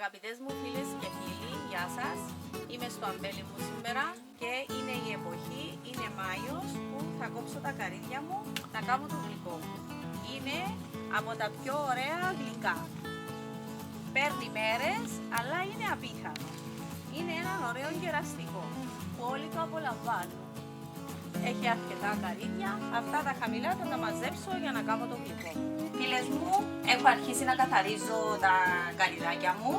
Αγαπητές μου φίλες και φίλοι, γεια σας. Είμαι στο αμπέλι μου σήμερα και είναι η εποχή, είναι Μάιος, που θα κόψω τα καρύδια μου, θα κάνω το γλυκό μου. Είναι από τα πιο ωραία γλυκά. Παίρνει μέρες, αλλά είναι απίθανο. Είναι ένα ωραίο γεραστικό που όλοι το απολαμβάνουν. Έχει αρκετά καρύδια, αυτά τα χαμηλά θα τα μαζέψω για να κάνω το γλυκό. Φίλες μου, έχω αρχίσει να καθαρίζω τα καρυδάκια μου.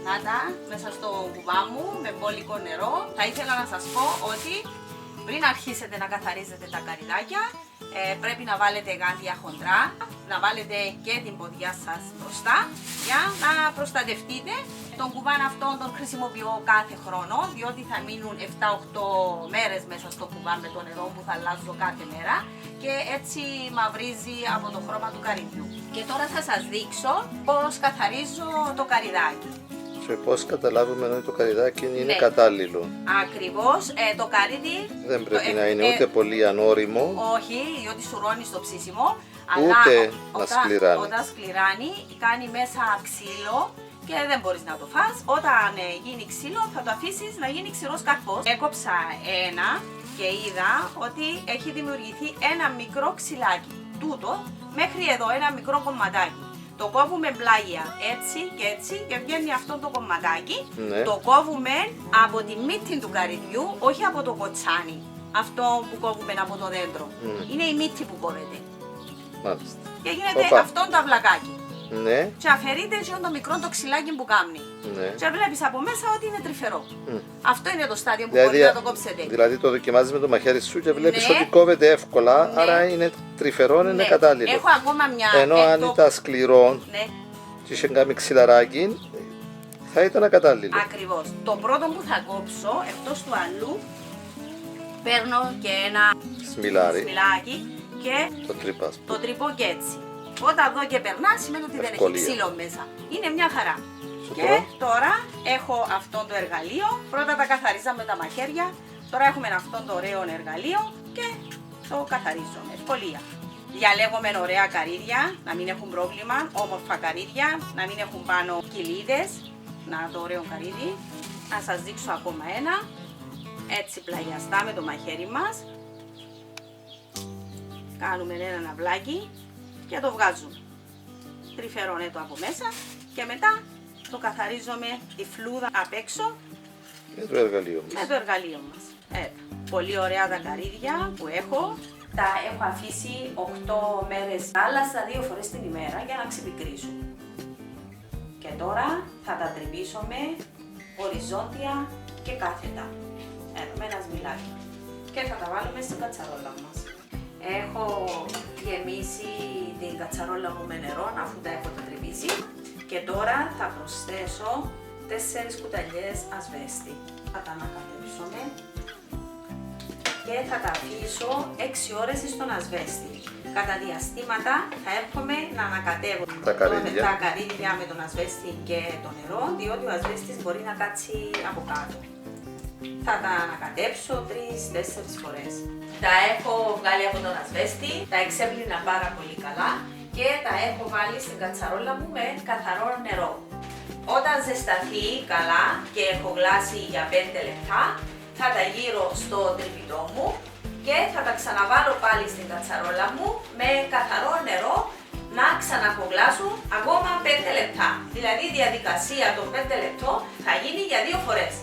Να τα μέσα στο κουβά μου με μπόλικο νερό. Θα ήθελα να σας πω ότι πριν αρχίσετε να καθαρίζετε τα καρυδάκια, πρέπει να βάλετε γάντια χοντρά, να βάλετε και την ποδιά σας μπροστά για να προστατευτείτε. Τον κουβάν αυτόν τον χρησιμοποιώ κάθε χρόνο, διότι θα μείνουν 7-8 μέρες μέσα στο κουβάν με το νερό που θα αλλάζω κάθε μέρα και έτσι μαυρίζει από το χρώμα του καρυδιού. Και τώρα θα σας δείξω πώς καθαρίζω το καρυδάκι. Και πώς καταλάβουμε ότι το καρυδάκι είναι κατάλληλο. Ακριβώς, το καρύδι δεν πρέπει να είναι ούτε πολύ ανώριμο. Όχι, διότι σουρώνει στο ψήσιμο. Ούτε αλλά να σκληράνει. Όταν σκληράνει, κάνει μέσα ξύλο και δεν μπορείς να το φας. Όταν γίνει ξύλο θα το αφήσεις να γίνει ξηρός καρπός. Έκοψα ένα και είδα ότι έχει δημιουργηθεί ένα μικρό ξυλάκι. Τούτο μέχρι εδώ, ένα μικρό κομματάκι. Το κόβουμε πλάγια έτσι και έτσι και βγαίνει αυτό το κομματάκι. Ναι. Το κόβουμε από τη μύτη του καρυδιού, όχι από το κοτσάνι. Αυτό που κόβουμε από το δέντρο. Είναι η μύτη που κόβεται. Μάλιστα. Και γίνεται αυτό το αυλακάκι. Ναι. Και αφαιρείται το μικρό το ξυλάκι που κάνει. Ναι. Και βλέπεις από μέσα ότι είναι τρυφερό. Αυτό είναι το στάδιο που Δηλαδή, μπορεί να το κόψετε. Δηλαδή το δοκιμάζεις με το μαχαίρι σου και βλέπεις Ναι. ότι κόβεται εύκολα, Ναι. άρα είναι τρυφερό, είναι Ναι. κατάλληλο. Έχω ακόμα μια. Ενώ αν ήταν σκληρό Ναι. και είχε κάνει ξυλαράκι, θα ήταν ακατάλληλο. Ακριβώς. Το πρώτο που θα κόψω, εκτός του αλλού, παίρνω και ένα Σμιλάρι, σπηλάκι και το τρύπας. το τρυπώ και έτσι. Όταν δω και περνά, σημαίνει ότι δεν έχει Ευκολία. ξύλο μέσα. Είναι μια χαρά. Σωστό. Και τώρα έχω αυτό το εργαλείο. Πρώτα τα καθαρίζαμε τα μαχαίρια. Τώρα έχουμε αυτό το ωραίο εργαλείο και το καθαρίζω με ευκολία. Διαλέγουμε ωραία καρύδια, να μην έχουν πρόβλημα, όμορφα καρύδια, να μην έχουν πάνω κοιλίδες. Να το ωραίο καρύδι. Να σας δείξω ακόμα ένα. Έτσι πλαγιαστά με το μαχαίρι μας. Κάνουμε ένα αυλάκι και το βγάζουμε. Τρυφερώνε το από μέσα και μετά το καθαρίζουμε τη φλούδα απ' έξω Με το εργαλείο μας. με το εργαλείο μας. Πολύ ωραία τα καρύδια που έχω. Τα έχω αφήσει 8 μέρες. Άλλασα 2 φορές την ημέρα για να ξεπικρίσουν. Και τώρα θα τα τρυπήσουμε οριζόντια και κάθετα. Με ένα σμιλάκι. Και θα τα βάλουμε στην κατσαρόλα μας. Έχω γεμίσει την κατσαρόλα μου με νερό αφού τα έχω τα τρυπήσει. Και τώρα θα προσθέσω 4 κουταλιές ασβέστη. Θα τα ανακατέψουμε και θα τα αφήσω 6 ώρες στον ασβέστη. Κατά διαστήματα θα έρχομαι να ανακατεύω τα καρύδια με τον ασβέστη και το νερό, διότι ο ασβέστης μπορεί να κάτσει από κάτω. Θα τα ανακατέψω 3-4 φορές. Τα έχω βγάλει από τον ασβέστη, τα εξέπλυνα πάρα πολύ καλά και τα έχω βάλει στην κατσαρόλα μου με καθαρό νερό. Όταν ζεσταθεί καλά και έχω γλάσει για 5 λεπτά, θα τα γύρω στο τρυπητό μου και θα τα ξαναβάλω πάλι στην κατσαρόλα μου με καθαρό νερό να ξαναχογλάσουν ακόμα 5 λεπτά. Δηλαδή η διαδικασία των 5 λεπτών θα γίνει για 2 φορές.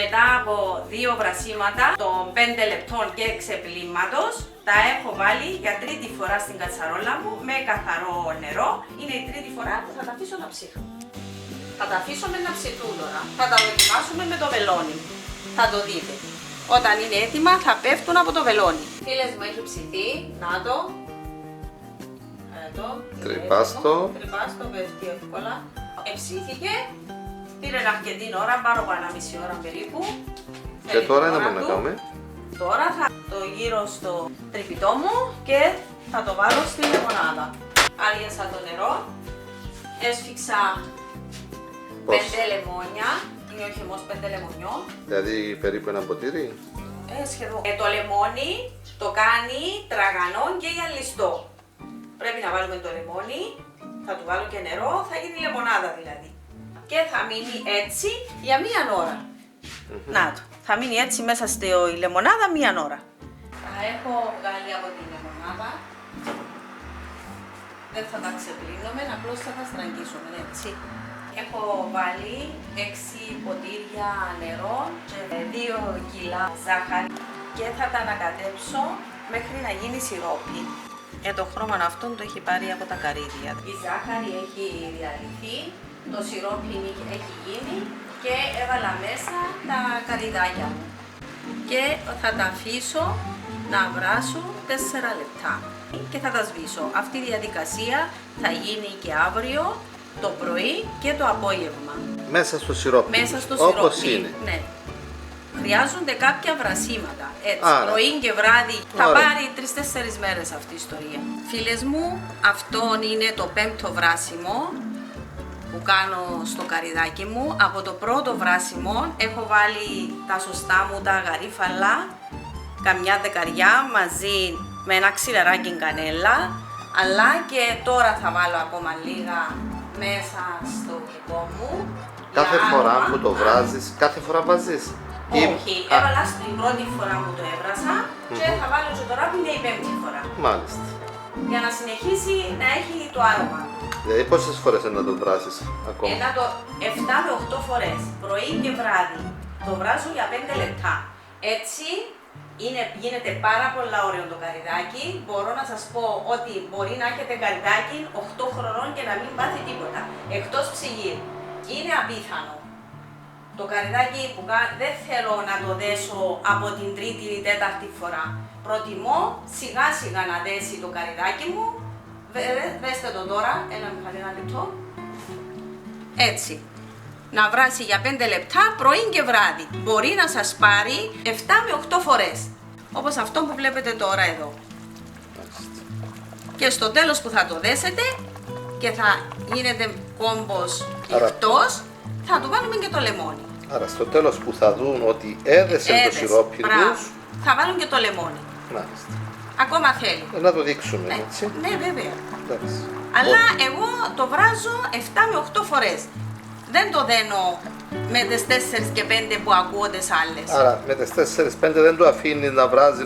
Μετά από 2 βρασίματα των 5 λεπτών και ξεπλήματος, τα έχω βάλει για 3η φορά στην κατσαρόλα μου με καθαρό νερό. Είναι η 3η φορά που θα τα αφήσω να ψηθούν. Θα τα αφήσουμε να ψηθούν τώρα. Θα τα δοκιμάσουμε με το βελόνι. Θα το δείτε. Όταν είναι έτοιμα θα πέφτουν από το βελόνι. Φίλες μου, έχει ψηθεί. Να το. Τρυπάστο. Τρυπάστο, πέφτει εύκολα. Εψήθηκε. Πήρε αρκετή ώρα, πάνω από 1,5 ώρα περίπου. Και τώρα είναι να κάνουμε. Τώρα θα το γύρω στο τρυπητό μου και θα το βάλω στη λεμονάδα. Άριασα το νερό. Έσφιξα 5 λεμόνια. Είναι ο χυμός 5 λεμονιών. Δηλαδή περίπου ένα ποτήρι. Σχεδόν. Το λεμόνι το κάνει τραγανό και γυαλιστό. Πρέπει να βάλουμε το λεμόνι, θα του βάλω και νερό, θα γίνει λεμονάδα δηλαδή. και θα μείνει έτσι για μία ώρα. Να το, θα μείνει έτσι μέσα στη λεμονάδα μία ώρα. Τα έχω βγάλει από τη λεμονάδα. Δεν θα τα ξεπλύνουμε, απλώς θα τα στραγγίσουμε, έτσι. Έχω βάλει 6 ποτήρια νερό και 2 κιλά ζάχαρη και θα τα ανακατέψω μέχρι να γίνει σιρόπι. Το χρώμα αυτό το έχει πάρει από τα καρύδια. Η ζάχαρη έχει διαλυθεί, το σιρόπι έχει γίνει και έβαλα μέσα τα καρυδάκια μου. Και θα τα αφήσω να βράσουν 4 λεπτά και θα τα σβήσω. Αυτή η διαδικασία θα γίνει και αύριο το πρωί και το απόγευμα. Μέσα στο σιρόπι. Μέσα στο σιρόπι. Όπως είναι. Ναι. Χρειάζονται κάποια βρασίματα. Έτσι, άρα, πρωί και βράδυ. Θα ωραία. πάρει 3-4 μέρες αυτή η ιστορία. Φίλες μου, αυτό είναι το 5ο βράσιμο που κάνω στο καρυδάκι μου. Από το πρώτο βράσιμο έχω βάλει τα σωστά μου τα γαρίφαλα, καμιά δεκαριά μαζί με ένα ξυλαράκι κανέλα, αλλά και τώρα θα βάλω ακόμα λίγα μέσα στο γλυκό μου. Κάθε για φορά άρωμα. που το βράζεις, κάθε φορά βάζεις. Όχι, έβαλα στην πρώτη φορά που το έβρασα και θα βάλω και τώρα που είναι η 5η φορά. Μάλιστα. Για να συνεχίσει να έχει το άρωμα. Δηλαδή πόσες φορές να το βράσεις ακόμα. Το 7 με 8 φορές, πρωί και βράδυ. Το βράζω για 5 λεπτά. Έτσι γίνεται πάρα πολλά ωραίο το καρυδάκι. Μπορώ να σας πω ότι μπορεί να έχετε καρυδάκι 8 χρονών και να μην πάθει τίποτα. Εκτός ψυγείου. Είναι απίθανο. Το καρυδάκι που δεν θέλω να το δέσω από την 3η ή 4η φορά. Προτιμώ σιγά σιγά να δέσει το καρυδάκι μου. Δέστε το τώρα, ένα μηχανή, ένα λεπτό. Έτσι. Να βράσει για 5 λεπτά πρωί και βράδυ. Μπορεί να σας πάρει 7 με 8 φορές. Όπως αυτό που βλέπετε τώρα εδώ. Και στο τέλος που θα το δέσετε και θα γίνεται κόμπος εκτός, θα του βάλουμε και το λεμόνι. Άρα στο τέλος που θα δουν ότι έδεσε το σιρόπι τους. Θα βάλουν και το λεμόνι. Μάλιστα. Ακόμα θέλει. Να το δείξουμε, έτσι. Ναι, βέβαια. Εντάξει. Αλλά εγώ το βράζω 7 με 8 φορές. Δεν το δένω με τις 4 και 5 που ακούω τις άλλες. Άρα με τις 4-5 δεν το αφήνει να βράζει,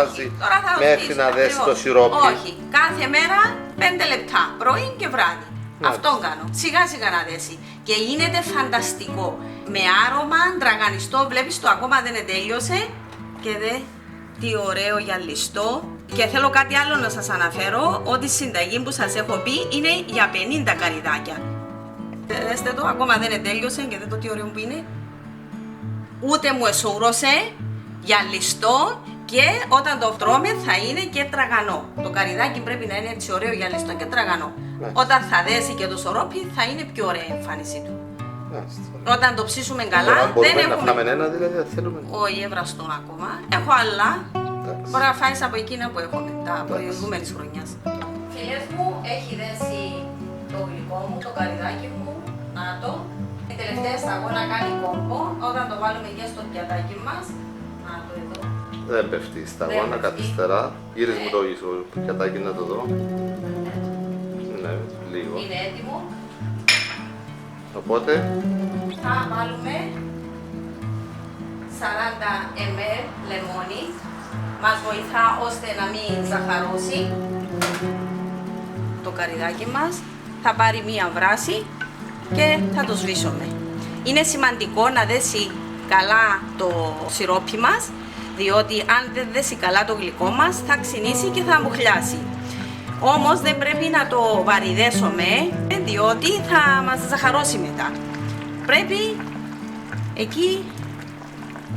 όχι. Τώρα θα μέχρι ρωτήσω, να δέσει το ακριβώς. σιρόπι. Όχι. Κάθε μέρα 5 λεπτά. Πρωί και βράδυ. Ναι. Αυτό κάνω. Σιγά σιγά να δέσει. Και γίνεται φανταστικό. Με άρωμα, τραγανιστό. Βλέπεις το ακόμα δεν τέλειωσε. Και δε τι ωραίο γυαλιστό. Και θέλω κάτι άλλο να σας αναφέρω. Ότι η συνταγή που σας έχω πει είναι για 50 καρυδάκια. Δέστε το, ακόμα δεν τέλειωσε και δείτε το τι ωραίο που είναι. Ούτε μου εσούρωσε, γυαλιστό και όταν το τρώμε θα είναι και τραγανό. Το καρυδάκι πρέπει να είναι έτσι ωραίο, γυαλιστό και τραγανό. Ναι. Όταν θα δέσει και το σορόπι θα είναι πιο ωραία η εμφάνισή του. Μάλιστα. Όταν το ψήσουμε καλά δεν Μπορούμε να έχουμε... φάμε ένα δηλαδή, αν θέλουμε. Όχι, έβραστο ακόμα. Έχω άλλα. Εντάξει. Μπορεί να φάεις από εκείνα που έχουμε, τα προηγούμενης χρονιάς. Φίλες μου, έχει δέσει το γλυκό μου, το καρυδάκι μου. Να το. Η τελευταία σταγόνα κάνει κόμπο. Όταν το βάλουμε και στο πιατάκι μας. Να το εδώ. Δεν πέφτει η σταγόνα πέφτει. καθυστερά. Γύρισε μου το ίσο πιατάκι να το δω. Ναι, λίγο. Είναι έτοιμο. Οπότε, Θα βάλουμε 40 ml λεμόνι. Μας βοηθά ώστε να μην ζαχαρώσει το καρυδάκι μας. Θα πάρει μία βράση και θα το σβήσουμε. Είναι σημαντικό να δέσει καλά το σιρόπι μας, διότι αν δεν δέσει καλά το γλυκό μας θα ξυνήσει και θα μουχλιάσει. Όμως δεν πρέπει να το βαρυδέσουμε, διότι θα μας ζαχαρώσει μετά. Πρέπει εκεί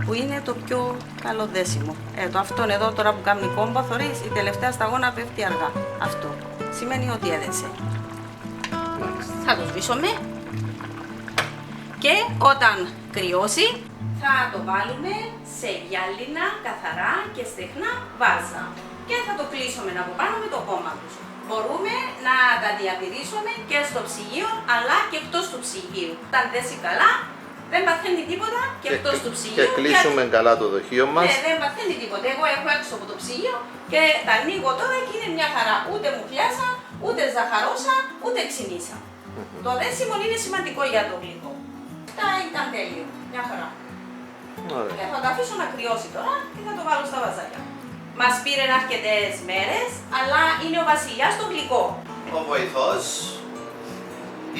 που είναι το πιο καλό δέσιμο. Το αυτόν εδώ τώρα που κάνει κόμπα, θωρείς, η τελευταία σταγόνα πέφτει αργά. Αυτό σημαίνει ότι έδεσε. Θα το σβήσουμε και όταν κρυώσει θα το βάλουμε σε γυάλινα, καθαρά και στεγνά βάζα και θα το κλείσουμε από πάνω με το κόμμα τους. Μπορούμε να τα διατηρήσουμε και στο ψυγείο αλλά και εκτός του ψυγείου. Όταν δέσει καλά δεν παθαίνει τίποτα και εκτός του ψυγείου. Και κλείσουμε καλά το δοχείο μας. Ναι, δεν παθαίνει τίποτα. Εγώ έχω έξω από το ψυγείο και τα ανοίγω τώρα και είναι μια χαρά. Ούτε μου πιάσα, ούτε ζαχαρώσα, ούτε ξυνήσα. Το δέσιμο είναι σημαντικό για το γλυκό. Αυτά ήταν τέλειο. Μια χαρά. Ωραία. Θα το αφήσω να κρυώσει τώρα και θα το βάλω στα βαζάκια. Μας πήρε αρκετές μέρες, αλλά είναι ο βασιλιάς στο γλυκό. Ο βοηθός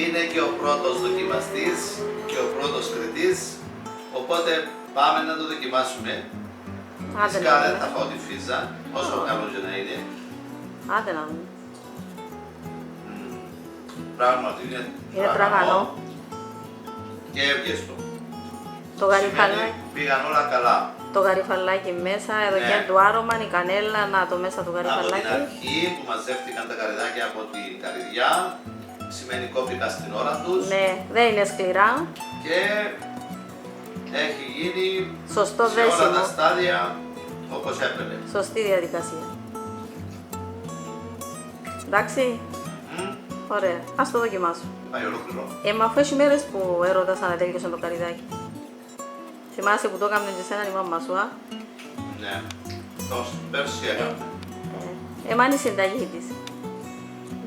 είναι και ο πρώτος δοκιμαστής και ο πρώτος κριτής, οπότε πάμε να το δοκιμάσουμε. Φυσικά δεν θα φάω τη φύζα, όσο καλό και να είναι. Άντε να δούμε. Πράγματι είναι τραγανό. και εύγεστο. Το γαριφαλάκι. Πήγαν όλα καλά. Το γαριφαλάκι μέσα, εδώ Ναι. και του άρωμα, η κανέλα, να το μέσα του Από την γαριφαλάκι. αρχή που μαζεύτηκαν τα καρυδάκια από την καρυδιά, σημαίνει κόπηκαν στην ώρα τους Ναι, δεν είναι σκληρά. και έχει γίνει Σωστό σε όλα τα δέσιμο. στάδια όπως έπρεπε. Σωστή διαδικασία. Εντάξει, Μμμ, ωραία. Ας το δοκιμάσω. πάει ολόκληρο. Μα αφού έχει μέρες που έρωτας αν τέλειωσε το καρυδάκι. Θυμάσαι που το έκαμε και σένα η μαμά σου, α? Ναι, τόσο, πέρσι έκαμε. Εμά είναι η συνταγή της.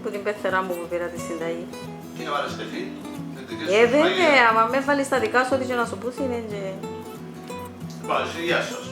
Που την πεθερά μου που πήρα τη συνταγή. Τι να βάλεις παιδί, με τη δική σου Βέβαια, άμα με βάλεις τα δικά σου, ό,τι και να σου πούσει είναι και... Πάλι, γεια σας.